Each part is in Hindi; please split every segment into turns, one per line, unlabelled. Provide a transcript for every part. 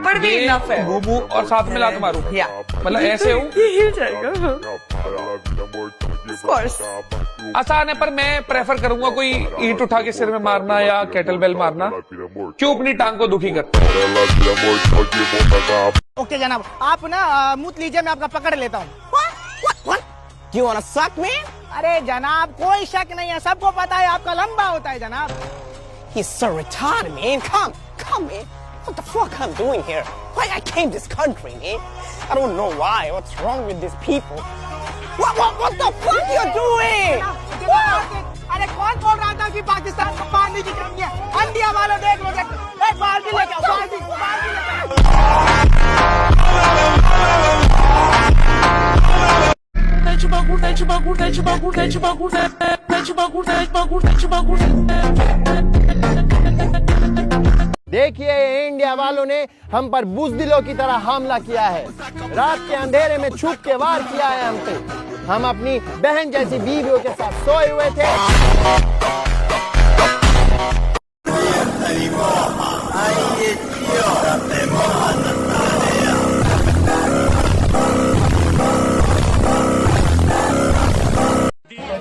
थप्पड़ भी इनफ है।
घूमू और साथ में लात मारूं,
या
मतलब ऐसे हूँ।
ये हिल जाएगा। Of course।
आसान है, पर मैं प्रेफर करूंगा कोई ईंट उठा के सिर में मारना या केटल बेल मारना, क्यों अपनी टांग को दुखी करता।
ओके जनाब, आप ना मुंह लीजिए, मैं आपका पकड़ लेता हूँ।
You wanna suck me?
अरे जनाब कोई शक नहीं है, सबको पता है आपका लंबा होता है जनाब।
He's so retarded, man. Come, man. What the fuck I'm doing here? Why I came this country, man? I don't know why. What's wrong with these people? What the fuck you doing?
अरे कौन बोल रहा था कि पाकिस्तान को पानी की कमी है? इंडिया वालों देख लो, एक बाल्टी लेके आओ, बाल्टी लेके
देखिए इंडिया वालों ने हम पर बुज़दिलों की तरह हमला किया है। रात के अंधेरे में छुप के वार किया है हम पे। हम अपनी बहन जैसी बीवियों के साथ सोए हुए थे।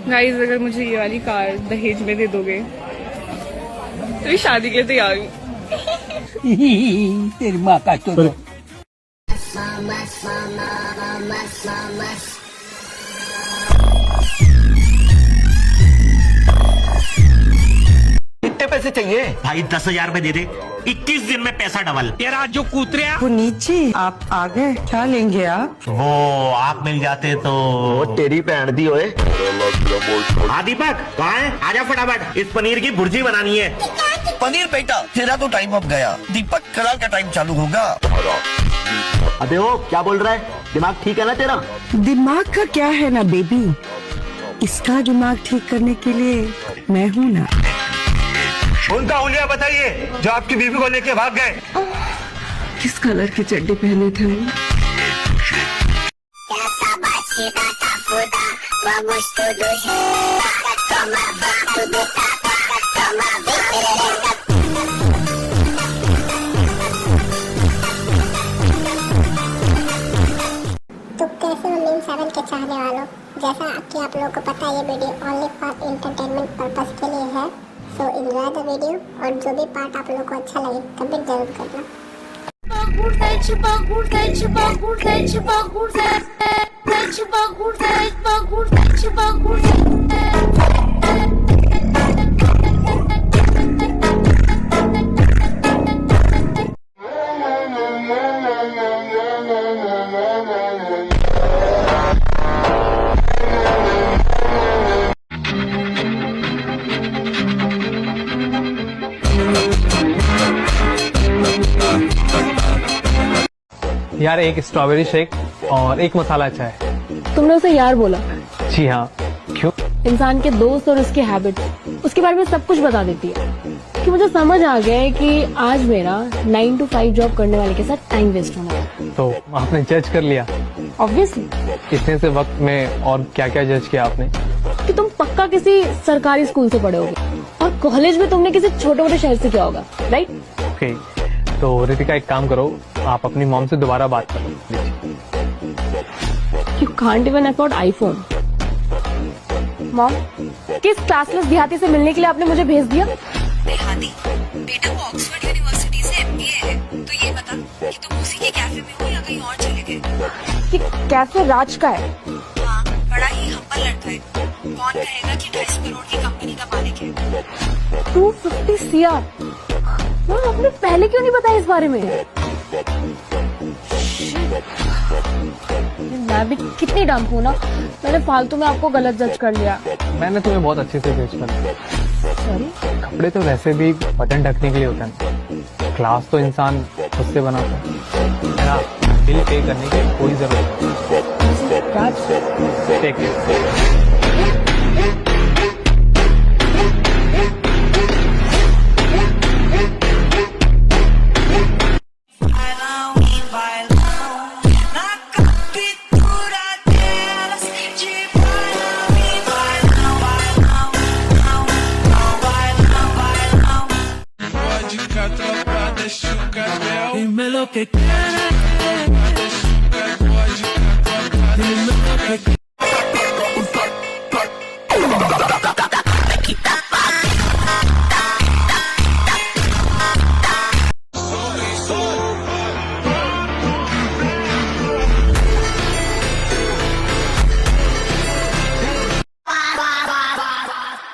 गाइस अगर मुझे ये वाली कार दहेज में दे दोगे तो मैं शादी के लिए तैयार हूँ।
तेरी माँ का तो
कितने पैसे चाहिए भाई? 10,000 में दे दे, 21 दिन में पैसा डबल।
तेरा जो कूतरिया
वो नीचे आप आ गए, क्या लेंगे आप?
वो आप मिल जाते तो।
तेरी भैन दी होए।
हाँ दीपक कहाँ है? आजा फटाफट, इस पनीर की भुर्जी बनानी है।
पनीर बेटा तेरा तो टाइम अप गया, दीपक कलाल का टाइम चालू होगा।
अबे वो क्या बोल रहा है? दिमाग ठीक है ना तेरा?
दिमाग का क्या है ना बेबी, इसका दिमाग ठीक करने के लिए मैं हूँ ना।
उनका हुलिया बताइए जो आपकी बीवी को लेके भाग गए।
किस कलर के चड्डे पहने थे?
तो कैसे हो मीम 7 के चाहने वालों, जैसा कि आप लोगों को पता है ये video only for entertainment purpose के लिए है। सो एंजॉय द वीडियो, और जो भी पार्ट आप लोगों को अच्छा लगे कमेंट जरूर करना।
यार एक स्ट्रॉबेरी शेक और एक मसाला चाय।
तुमने उसे यार बोला?
जी हाँ, क्यों?
इंसान के दोस्त और उसके हैबिट उसके बारे में सब कुछ बता देती है। कि मुझे समझ आ गया है कि आज मेरा 9 to 5 जॉब करने वाले के साथ टाइम वेस्ट होना है।
तो आपने जज कर लिया?
ऑब्वियसली।
इतने से वक्त में और क्या क्या जज किया आपने?
कि तुम पक्का किसी सरकारी स्कूल से पढ़े होगे और कॉलेज में तुमने किसी छोटे मोटे शहर से किया होगा, राइट?
ओके, तो रितिका एक काम करो, आप अपनी मॉम से दोबारा बात करो।
You can't even afford iPhone। Mom, किस क्लासलेस देहाती से मिलने के लिए आपने मुझे भेज दिया?
देहाती? बेटा वो ऑक्सफोर्ड यूनिवर्सिटी से MBA है। तो ये बता कि तुम उसी के कैफे में हो या कहीं और चले गए?
कि कैफे राज का है?
हाँ, बड़ा ही हम्बल लड़का है। कौन कहेगा कि 250 करोड़ की कंपनी का मालिक है?
250 CR। मॉम आपने पहले क्यों नहीं बताया इस बारे में? मैं भी कितनी डम्प हूँ ना, मैंने फालतू में आपको गलत जज कर लिया।
मैंने तुम्हें बहुत अच्छे से जज कर लिया।
सॉरी।
कपड़े तो वैसे भी बटन ढकने के लिए होता है, क्लास तो इंसान खुद से बनाता है ना। बिल पे करने की कोई जरूरत नहीं। Take care.
Dímelo
lo que quieres. Dime lo que quieres.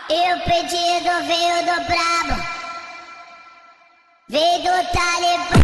E o pedido veio do brabo, veio do Talibã.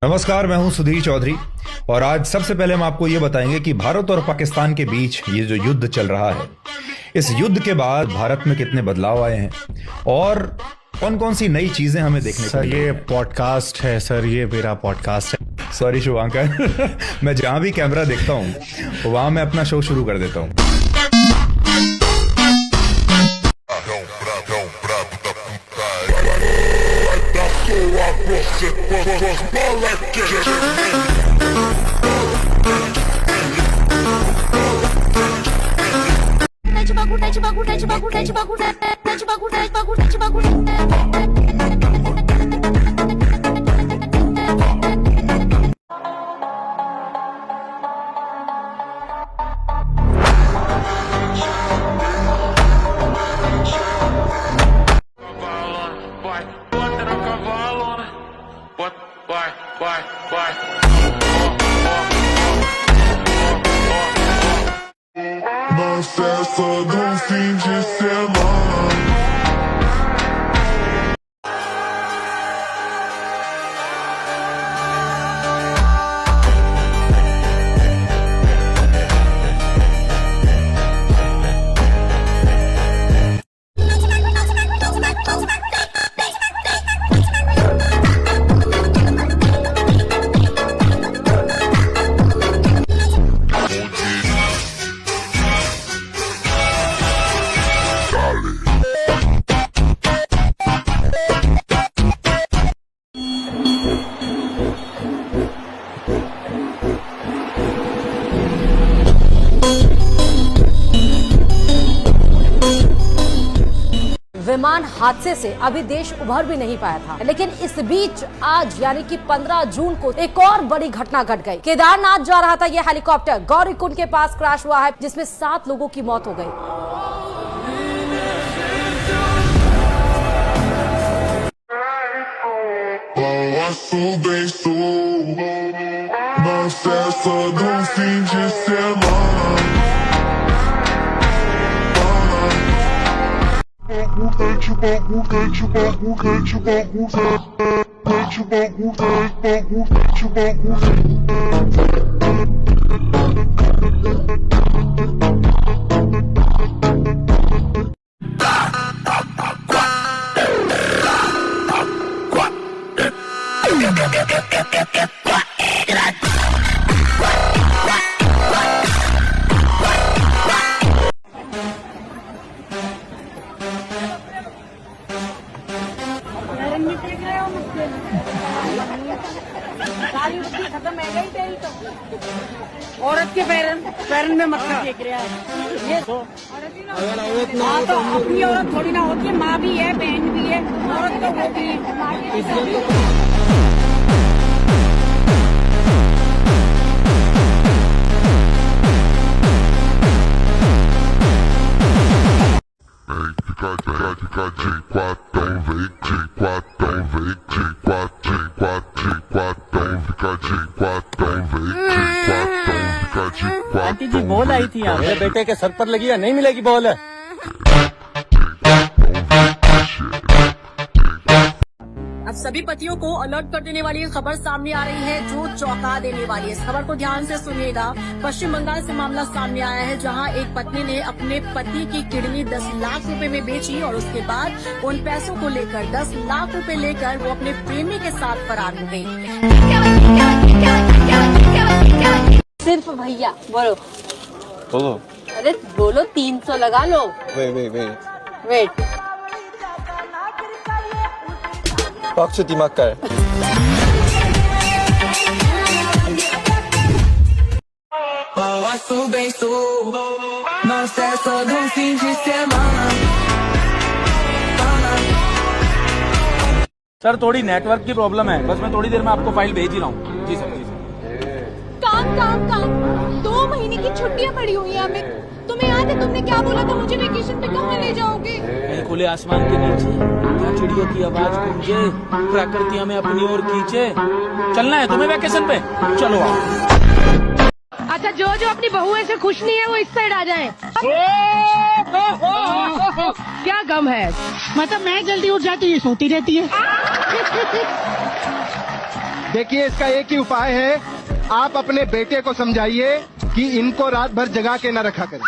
नमस्कार, मैं हूं सुधीर चौधरी और आज सबसे पहले हम आपको ये बताएंगे कि भारत और पाकिस्तान के बीच ये जो युद्ध चल रहा है, इस युद्ध के बाद भारत में कितने बदलाव आए हैं और कौन कौन सी नई चीजें हमें देखने को मिली।
सर ये पॉडकास्ट है, सर ये मेरा पॉडकास्ट है।
सॉरी शुभांकर मैं जहां भी कैमरा देखता हूं वहां मैं अपना शो शुरू कर देता हूं।
Na festa do fim de semana.
विमान हादसे से अभी देश उभर भी नहीं पाया था, लेकिन इस बीच आज यानी कि 15 जून को एक और बड़ी घटना घट गई। केदारनाथ जा रहा था यह हेलीकॉप्टर, गौरीकुंड के पास क्रैश हुआ है, जिसमें 7 लोगों की मौत हो गई।
खत्म है गई तेरी तो औरत के पैरन में मक्खन फेंक रहा है ये तो माँ तो अपनी औरत थोड़ी ना होती है, माँ भी है, बहन भी है, औरत तो होती है।
आंटी जी बॉल आई थी यहाँ, मेरे बेटे के सर पर लगी है, नहीं मिलेगी बॉल।
अब सभी पतियों को अलर्ट कर देने वाली एक खबर सामने आ रही है जो चौंका देने वाली है। इस खबर को ध्यान से सुनिएगा। पश्चिम बंगाल से मामला सामने आया है जहां एक पत्नी ने अपने पति की किडनी 10 लाख रुपए में बेची और उसके बाद उन पैसों को लेकर 10 लाख रुपए लेकर वो अपने प्रेमी के साथ फरार हो गई।
सिर्फ भैया बोलो
बोलो,
अरे बोलो 300 लगा लो। वेट
टॉक से दिमाग का है।
सर थोड़ी नेटवर्क की प्रॉब्लम है, बस मैं थोड़ी देर में आपको फाइल भेज ही रहा हूँ। जी सर, जी सर।
काम काम काम 2 महीने की छुट्टियां पड़ी हुई हैं हमें। तुम्हें याद है तुमने क्या बोला था मुझे वेकेशन पे कहाँ ले जाओगे?
कहीं खुले आसमान के नीचे, क्या चिड़ियों की आवाज गूंजे, प्रकृति हमें अपनी ओर खींचे। चलना है तुम्हें वेकेशन पे? चलो आओ।
अच्छा जो जो अपनी बहुएं से खुश नहीं है वो इस साइड आ जाए। क्या गम है?
मतलब मैं जल्दी उठ जाती है, सोती रहती है।
देखिए इसका एक ही उपाय है, आप अपने बेटे को समझाइए कि इनको रात भर जगा के न रखा करें।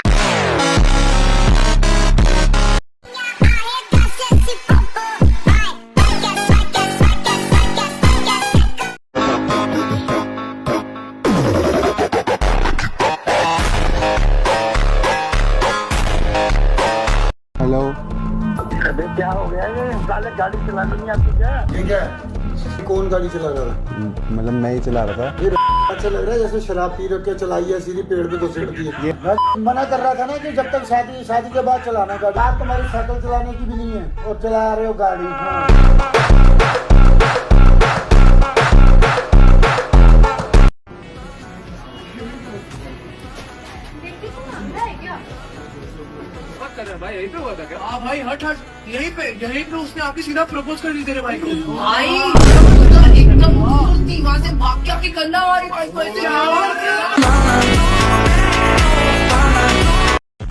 हेलो,
अबे क्या हो गया? ये साले गाड़ी चलानी नहीं आती क्या?
ठीक है, कौन गाड़ी चला रहा था? मतलब मैं ही चला रहा था। ये अच्छा लग रहा है जैसे शराब पी रख के चलाई है, सीधी पेड़ पे घुसेड़ दी है। मैं मना कर रहा था ना कि जब तक शादी के बाद चलाना का। बात तुम्हारी साइकिल चलाने की भी नहीं है और चला रहे हो गाड़ी।
भाई यही पे हुआ था क्या?
हाँ भाई हट यहीं पे उसने आके सीधा प्रपोज कर दी तेरे भाई को। भाई एकदम वहाँ से भाग के आके कंधा मारी भाई को।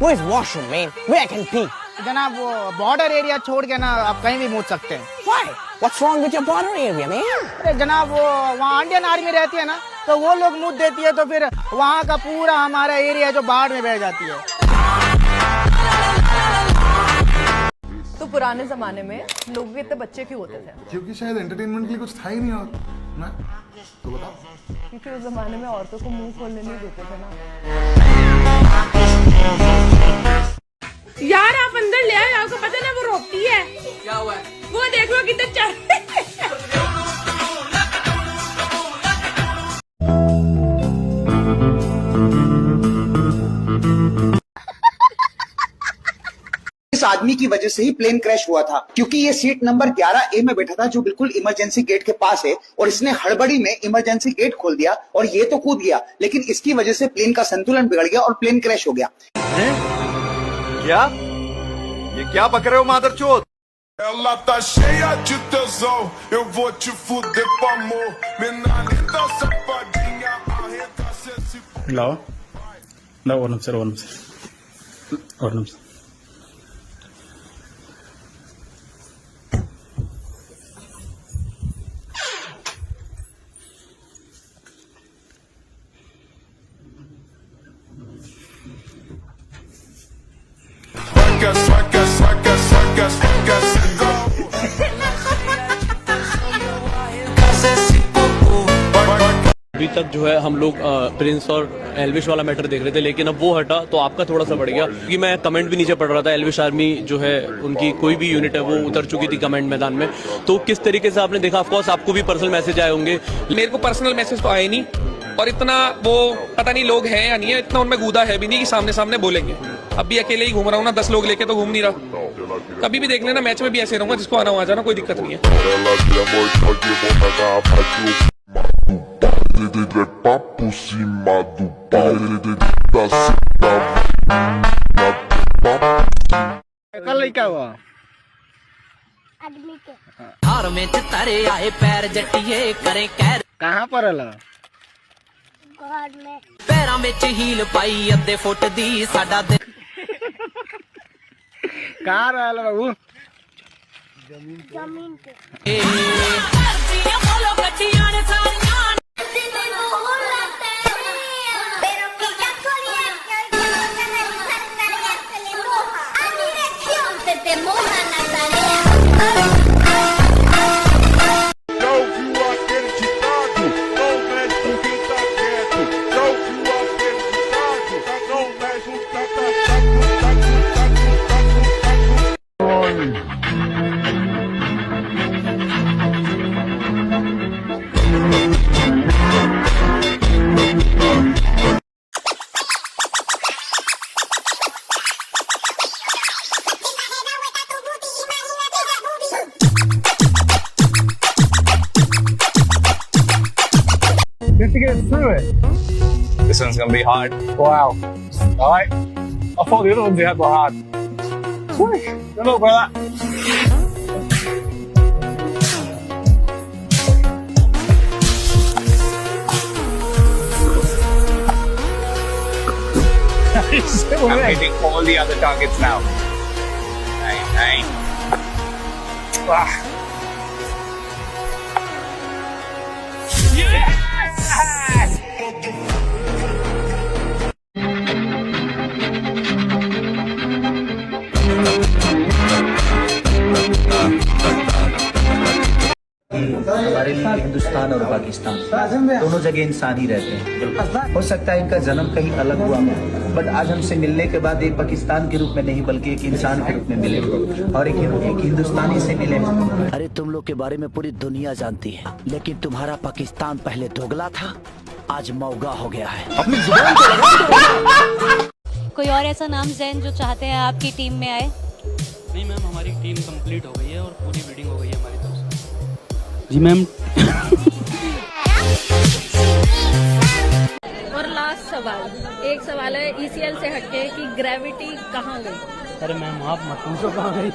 Where is washroom, man? Where I can pee?
जनाब वो बॉर्डर एरिया छोड़ के ना आप कहीं भी मुड़ सकते हैं।
Why? What's wrong with your border area, man?
अरे जनाब वो वहाँ इंडियन आर्मी रहती है ना, तो वो लोग मुद्द देती है तो फिर वहाँ का पूरा हमारा एरिया जो बाढ़ में बह जाती है।
तो पुराने जमाने में लोगों के इतने बच्चे क्यों होते थे?
क्योंकि शायद एंटरटेनमेंट के लिए कुछ था ही नहीं। और ना तो बताओ।
क्योंकि उस जमाने में औरतों को मुंह खोलने नहीं देते थे ना।
यार आप अंदर ले आए, आपको पता ना वो रोकती है।
क्या हुआ है?
वो देख लो किधर चढ़।
इस आदमी की वजह से ही प्लेन क्रैश हुआ था, क्योंकि ये सीट नंबर 11A में बैठा था जो बिल्कुल इमरजेंसी गेट के पास है, और इसने हड़बड़ी में इमरजेंसी गेट खोल दिया और ये तो कूद गया, लेकिन इसकी वजह से प्लेन का संतुलन बिगड़ गया और प्लेन क्रैश हो गया।
क्या? ये क्या बक रहे हो मादरचोद?
Ela tá cheia de tesão, eu vou te fuder com amor. Mina linda, safadinha, arregaça esse...
लाओ लाओ और नमस्ते
अभी
तक जो है हम लोग प्रिंस और एल्विश वाला मैटर देख रहे थे, लेकिन अब वो हटा तो आपका थोड़ा सा बढ़ गया, क्योंकि मैं कमेंट भी नीचे पढ़ रहा था, एल्विश आर्मी जो है उनकी कोई भी यूनिट है वो उतर चुकी थी कमेंट मैदान में। तो किस तरीके से आपने देखा? ऑफकोर्स आपको भी पर्सनल मैसेज आए होंगे।
मेरे को पर्सनल मैसेज तो आए नहीं, और इतना वो पता नहीं लोग हैं या नहीं है, इतना उनमें गूदा है भी नहीं कि सामने सामने बोलेंगे। अब भी अकेले ही घूम रहा हूँ ना, 10 लोग लेके तो घूम नहीं रहा। कभी भी देख लेना, मैच में भी ऐसे रहूंगा, जिसको आना आ जाना, कोई दिक्कत नहीं है।
कल लड़का हुआ
हार में तारे आए पैर जटिए करे कैर
कहाँ पर अला
पैरां विच हील पाई अद्धे फुट दी साडा दिल
कहाँ रहा बाबू
जमीन पे बोलो गड्डियां ने सारियां
Just to get through it. This one's gonna be hard. Wow. All right. I thought the other ones we had were hard. Good luck with that. I'm hitting all the other targets now. Nine. Ah. Yes!
हमारे लिए हिंदुस्तान और पाकिस्तान दोनों जगह इंसान ही रहते हैं। हो सकता है इनका जन्म कहीं अलग हुआ हो, बट आज हमसे मिलने के बाद एक पाकिस्तान के रूप में नहीं बल्कि एक इंसान के रूप में मिले और एक हिंदुस्तानी से मिले।
अरे तुम लोग के बारे में पूरी दुनिया जानती है, लेकिन तुम्हारा पाकिस्तान पहले दोगला था, आज मौगा हो गया है। अपनी जुबान
कोई और ऐसा नाम जैन जो चाहते हैं आपकी टीम में आए?
नहीं मैम, हमारी टीम कंप्लीट हो गई है और पूरी बिल्डिंग हो गई है हमारी तरफ से।
जी मैम।
और लास्ट सवाल, एक सवाल है ECL से हटके कि ग्रेविटी कहाँ गई?
अरे मैम आप मत पूछो कहाँ गई।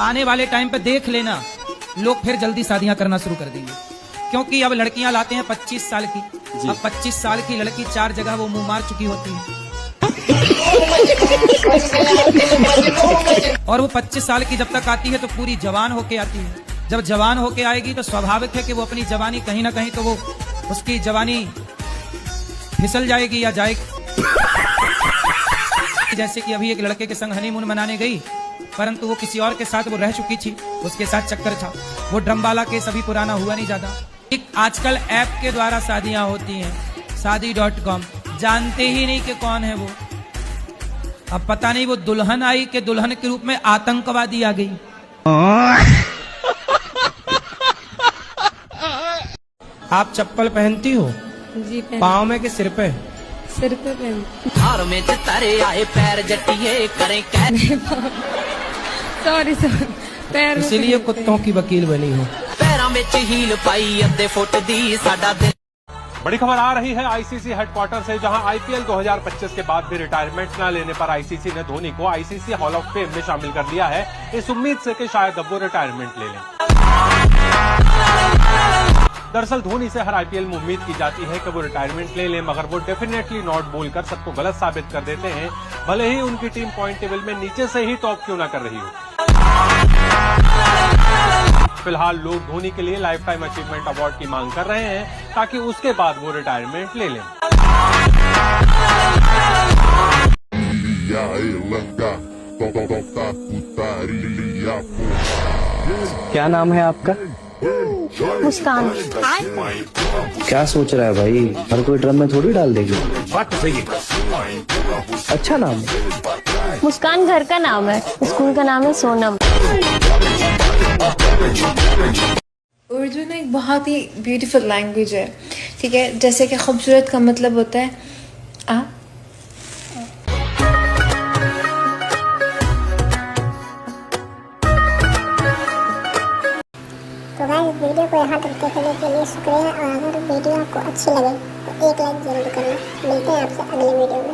आने वाले टाइम पे देख लेना, लोग फिर जल्दी शादियां करना शुरू कर देंगे, क्योंकि अब लड़कियां लाते हैं 25 साल की। अब 25 साल की लड़की 4 जगह वो मुंह मार चुकी होती है और वो 25 साल की जब तक आती है तो पूरी जवान होके आती है। जब जवान होके आएगी तो स्वाभाविक है कि वो अपनी जवानी कहीं ना कहीं तो वो उसकी जवानी फिसल जाएगी या जाएगी। जैसे कि अभी एक लड़के के संग हनीमून मनाने गई, परंतु वो किसी और के साथ वो रह चुकी थी, उसके साथ चक्कर था। वो ड्रमबाला केस अभी पुराना हुआ नहीं ज्यादा। एक आजकल ऐप के द्वारा शादियां होती हैं, शादी.com, जानते ही नहीं कि कौन है वो। अब पता नहीं वो दुल्हन आई कि दुल्हन के रूप में आतंकवादी आ गई। आप चप्पल पहनती हो?
जी
पाँव में कि सिर पे?
सिर पे पहन।
हार में तारे आए पैर जटिए करें
सॉरी पैर।
इसीलिए कुत्तों की वकील बनी हो।
पैरां विच हील पाई अद्धे फुट दी साडा दिल।
बड़ी खबर आ रही है आईसीसी हेडक्वार्टर से, जहां आईपीएल 2025 के बाद भी रिटायरमेंट न लेने पर आईसीसी ने धोनी को आईसीसी हॉल ऑफ फेम में शामिल कर लिया है, इस उम्मीद से कि शायद अब वो रिटायरमेंट ले लें। दरअसल धोनी से हर आईपीएल में उम्मीद की जाती है कि वो रिटायरमेंट ले लें, मगर वो डेफिनेटली नॉट बोलकर सबको गलत साबित कर देते हैं, भले ही उनकी टीम पॉइंट टेबल में नीचे से ही टॉप क्यों ना कर रही हो। फिलहाल लोग धोनी के लिए लाइफ टाइम अचीवमेंट अवार्ड की मांग कर रहे हैं, ताकि उसके बाद वो रिटायरमेंट ले लें।
Putaria,
क्या नाम है आपका?
मुस्कान।
क्या सोच रहा है भाई? हर कोई ड्रम में थोड़ी डाल देगी। बात तो सही है। अच्छा नाम है।
मुस्कान घर का नाम है, स्कूल का नाम है सोनम।
उर्दू ना एक बहुत ही ब्यूटीफुल लैंग्वेज है, ठीक है। जैसे कि खूबसूरत का मतलब होता है
तो गाइस वीडियो को यहाँ तक देखने के लिए शुक्रिया, और अगर वीडियो आपको अच्छी लगे तो एक लाइक जरूर करना। मिलते हैं आपसे अगले वीडियो में।